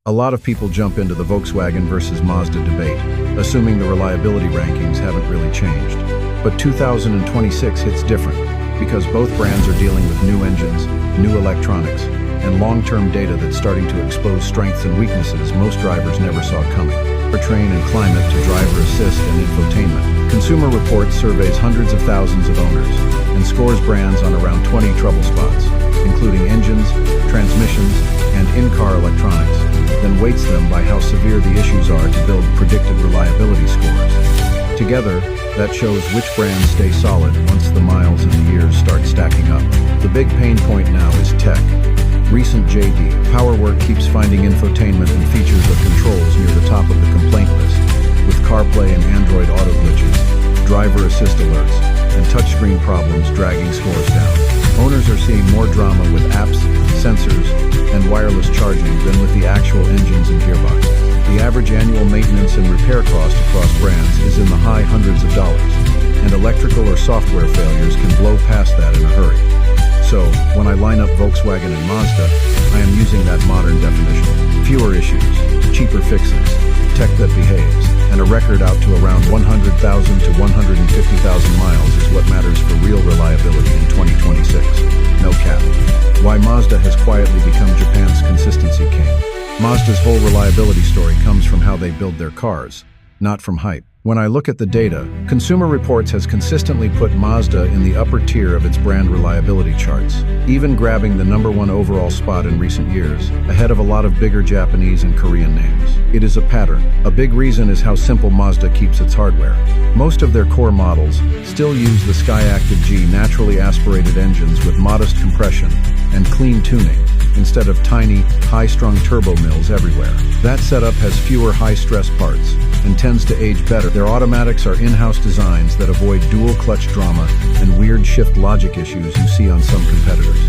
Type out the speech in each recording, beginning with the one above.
A lot of people jump into the Volkswagen versus Mazda debate, assuming the reliability rankings haven't really changed. But 2026 hits different, because both brands are dealing with new engines, new electronics, and long-term data that's starting to expose strengths and weaknesses most drivers never saw coming. Powertrain and climate to driver assist and infotainment. Consumer Reports surveys hundreds of thousands of owners and scores brands on around 20 trouble spots, including engines, transmissions, and in-car electronics, then weights them by how severe the issues are to build predicted reliability scores. Together, that shows which brands stay solid once the miles and the years start stacking up. The big pain point now is tech. Recent JD PowerWork keeps finding infotainment and features of controls near the top of the complaint list, with CarPlay and Android Auto glitches, driver assist alerts, and touchscreen problems dragging scores down. Owners are seeing more drama with apps, sensors, and wireless charging than with the actual engines and gearboxes. The average annual maintenance and repair cost across brands is in the high hundreds of dollars, and electrical or software failures can blow past that in a hurry. So, when I line up Volkswagen and Mazda, I am using that modern definition. Fewer issues, cheaper fixes, tech that behaves, and a record out to around 100,000 to 150,000 miles is what matters for real reliability in 2026. No cap. Why Mazda has quietly become Japan's consistency king. Mazda's whole reliability story comes from how they build their cars, not from hype. When I look at the data, Consumer Reports has consistently put Mazda in the upper tier of its brand reliability charts, even grabbing the #1 overall spot in recent years, ahead of a lot of bigger Japanese and Korean names. It is a pattern. A big reason is how simple Mazda keeps its hardware. Most of their core models still use the Skyactiv G naturally aspirated engines with modest compression and clean tuning, instead of tiny, high-strung turbo mills everywhere. That setup has fewer high-stress parts and tends to age better. Their automatics are in-house designs that avoid dual-clutch drama and weird shift logic issues you see on some competitors.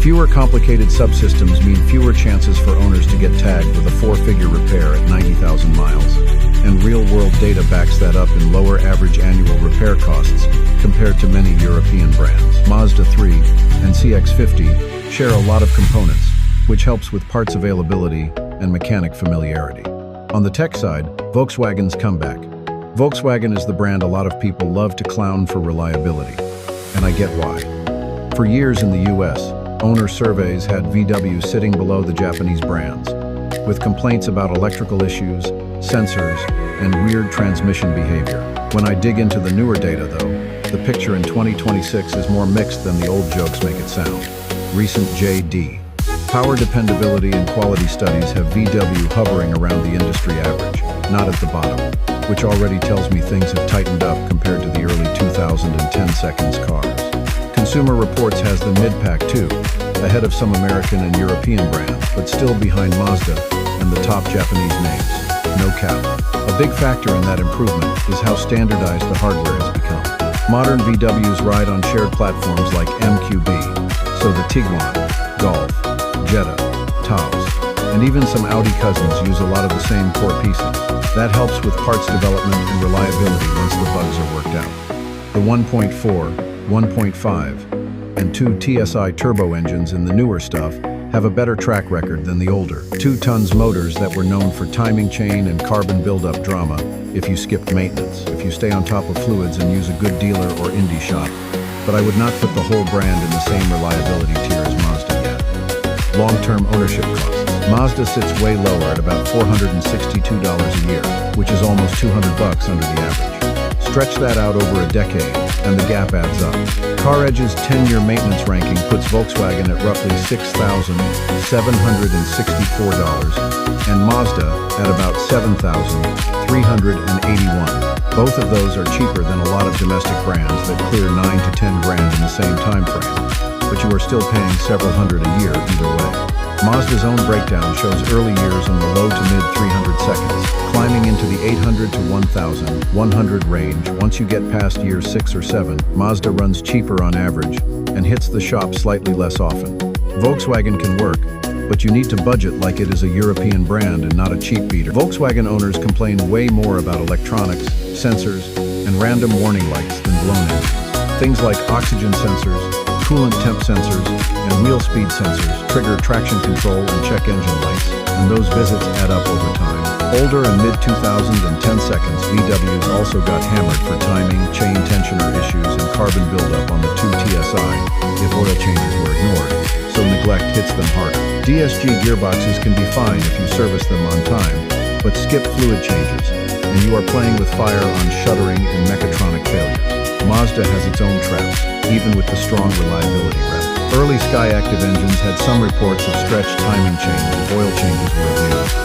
Fewer complicated subsystems mean fewer chances for owners to get tagged with a four-figure repair at 90,000 miles, and real-world data backs that up in lower average annual repair costs compared to many European brands. Mazda 3 and CX-50 share a lot of components, which helps with parts availability and mechanic familiarity. On the tech side, Volkswagen's comeback. Volkswagen is the brand a lot of people love to clown for reliability, and I get why. For years in the US, owner surveys had VW sitting below the Japanese brands, with complaints about electrical issues, sensors, and weird transmission behavior. When I dig into the newer data, though, the picture in 2026 is more mixed than the old jokes make it sound. Recent JD Power dependability and quality studies have VW hovering around the industry average, not at the bottom, which already tells me things have tightened up compared to the early 2010 seconds cars. Consumer Reports has the mid-pack too, ahead of some American and European brands, but still behind Mazda and the top Japanese names. No cap. A big factor in that improvement is how standardized the hardware has become. Modern VWs ride on shared platforms like MQB, so the Tiguan, Golf, Jetta, Taos, and even some Audi cousins use a lot of the same core pieces. That helps with parts development and reliability once the bugs are worked out. The 1.4, 1.5, and 2 TSI turbo engines in the newer stuff have a better track record than the older 2-tons motors that were known for timing chain and carbon buildup drama if you skipped maintenance, if you stay on top of fluids and use a good dealer or indie shop. But I would not put the whole brand in the same reliability tier as Mazda yet. Long-term ownership costs. Mazda sits way lower at about $462 a year, which is almost $200 under the average. Stretch that out over a decade, and the gap adds up. CarEdge's 10-year maintenance ranking puts Volkswagen at roughly $6,764, and Mazda at about $7,381. Both of those are cheaper than a lot of domestic brands that clear 9 to 10 grand in the same time frame, but you are still paying several hundred a year either way. Mazda's own breakdown shows early years in the low to mid 300 seconds, climbing into the 800 to 1,100 range. Once you get past year 6 or 7, Mazda runs cheaper on average and hits the shop slightly less often. Volkswagen can work, but you need to budget like it is a European brand and not a cheap beater. Volkswagen owners complain way more about electronics, sensors, and random warning lights than blown engines. Things like oxygen sensors, coolant temp sensors, and wheel speed sensors trigger traction control and check engine lights, and those visits add up over time. Older and mid-2010 seconds VWs also got hammered for timing, chain tensioner issues, and carbon buildup on the 2 TSI if oil changes were ignored, so neglect hits them harder. DSG gearboxes can be fine if you service them on time, but skip fluid changes, and you are playing with fire on shuttering and mechatronic failures. Mazda has its own traps, even with the strong reliability rep. Early Skyactiv engines had some reports of stretched timing chains if oil changes were abused,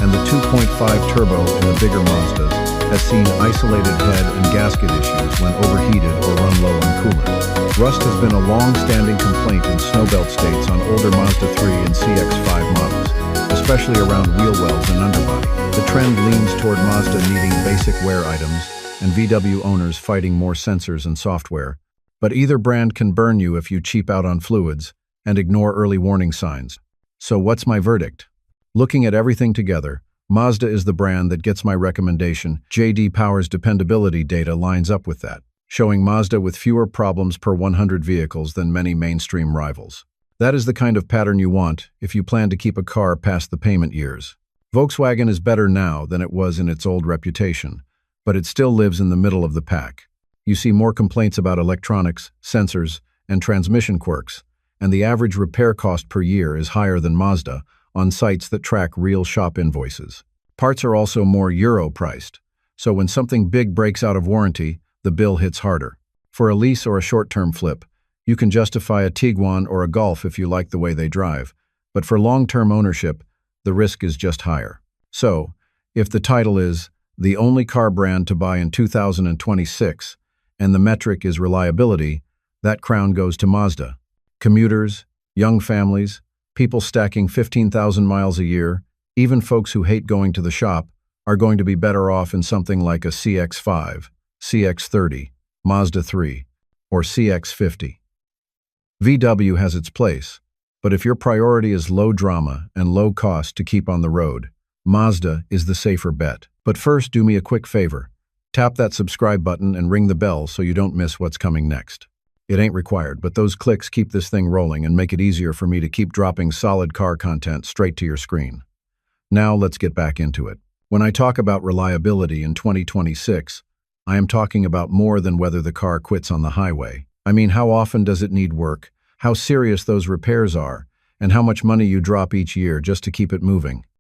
and the 2.5 turbo in the bigger Mazdas has seen isolated head and gasket issues when overheated or run low on coolant. Rust has been a long-standing complaint in snowbelt states on older Mazda 3 and CX-5 models, especially around wheel wells and underbody. The trend leans toward Mazda needing basic wear items and VW owners fighting more sensors and software. But either brand can burn you if you cheap out on fluids and ignore early warning signs. So what's my verdict? Looking at everything together, Mazda is the brand that gets my recommendation. J.D. Power's dependability data lines up with that, showing Mazda with fewer problems per 100 vehicles than many mainstream rivals. That is the kind of pattern you want if you plan to keep a car past the payment years. Volkswagen is better now than it was in its old reputation, but it still lives in the middle of the pack. You see more complaints about electronics, sensors, and transmission quirks, and the average repair cost per year is higher than Mazda on sites that track real shop invoices. Parts are also more Euro-priced, so when something big breaks out of warranty, the bill hits harder. For a lease or a short-term flip, you can justify a Tiguan or a Golf if you like the way they drive, but for long-term ownership, the risk is just higher. So, if the title is the only car brand to buy in 2026, and the metric is reliability, that crown goes to Mazda. Commuters, young families, people stacking 15,000 miles a year, even folks who hate going to the shop, are going to be better off in something like a CX-5, CX-30, Mazda 3, or CX-50. VW has its place, but if your priority is low drama and low cost to keep on the road, Mazda is the safer bet. But first, do me a quick favor. Tap that subscribe button and ring the bell so you don't miss what's coming next. It ain't required, but those clicks keep this thing rolling and make it easier for me to keep dropping solid car content straight to your screen. Now let's get back into it. When I talk about reliability in 2026, I am talking about more than whether the car quits on the highway. I mean, how often does it need work, how serious those repairs are, and how much money you drop each year just to keep it moving.